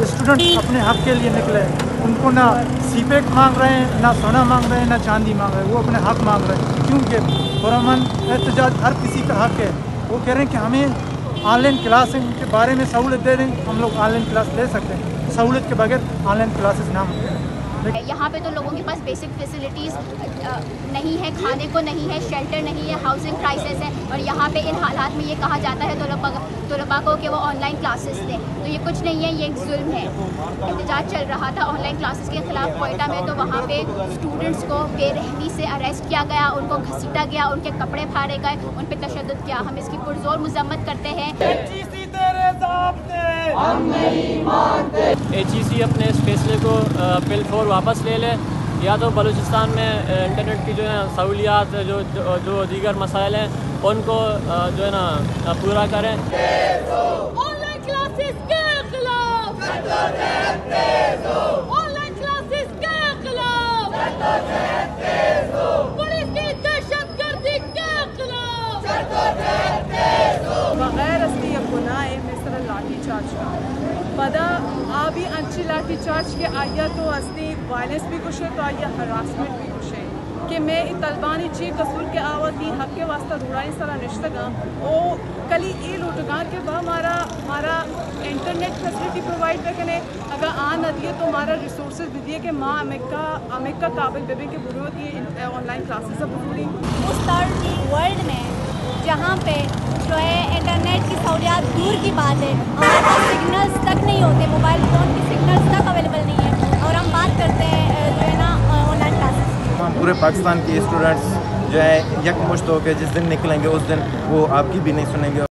Student अपने हक के लिए निकले, उनको ना सीपेक मांग रहे हैं, ना सोना मांग रहे हैं, ना चांदी मांग रहे हैं, वो अपने हक मांग रहे हैं। क्योंकि पुरअमन एहतजाज हर किसी का हक है। वो कह रहे हैं कि हमें ऑनलाइन क्लास के बारे में सहूलत दे दें, हम लोग ऑनलाइन क्लास ले सकते हैं, सहूलत के बगैर ऑनलाइन क्लासेस ना हों। यहाँ पे तो लोगों के पास बेसिक फैसिलिटीज़ नहीं है, खाने को नहीं है, शेल्टर नहीं है, हाउसिंग क्राइसिस है, और यहाँ पे इन हालात में ये कहा जाता है तलबा को कि वो ऑनलाइन क्लासेस लें। तो ये कुछ नहीं है, ये एक जुल्म है। एहतजाज चल रहा था ऑनलाइन क्लासेस के ख़िलाफ़ कोयटा में, तो वहाँ पे स्टूडेंट्स को बेरहमी से अरेस्ट किया गया, उनको घसीटा गया, उनके कपड़े फाड़े गए, उन पर तशद्दुद किया। हम इसकी पुरजोर मजम्मत करते हैं। HEC अपने इस फैसले को बिल 4 वापस ले ले, या तो बलूचिस्तान में इंटरनेट की जो है सहूलियात जो दीगर मसाइल हैं उनको जो है ना पूरा करें। ऑनलाइन क्लासेस के खिलाफ, ऑनलाइन क्लासेस के खिलाफ, पुलिस की दहशतगर्दी के खिलाफ, बगैर असली गुनाह मिसर लाठी चार्ज का पदा आबी अंची लाठी चार्ज के आया तो असली वायलेंस भी कुछ है, तो आया हरासमेंट भी कुछ है कि मैं तलबानी ची कसूर के आवती हक के वास्ता रूढ़ाई सारा निश्तगा ओ कली ये लुटगा के वह हमारा इंटरनेट फैसिलिटी प्रोवाइड करने अगर आ न दिए तो हमारा रिसोर्सेज भी दिए कि माँ अमेरिका काबिल बेबी के बुरी होती है ऑनलाइन क्लासेस अब पूरी उस थर्ड वर्ल्ड में जहाँ पे जो है इंटरनेट की सहूलियात दूर की बात है, हमारे पास सिग्नल्स तक नहीं होते, मोबाइल फ़ोन की सिग्नल्स तक अवेलेबल नहीं है, और हम बात करते हैं जो है ना ऑनलाइन क्लासेस। हम पूरे पाकिस्तान के स्टूडेंट्स जो है यकमुश्त होकर जिस दिन निकलेंगे उस दिन वो आपकी भी नहीं सुनेंगे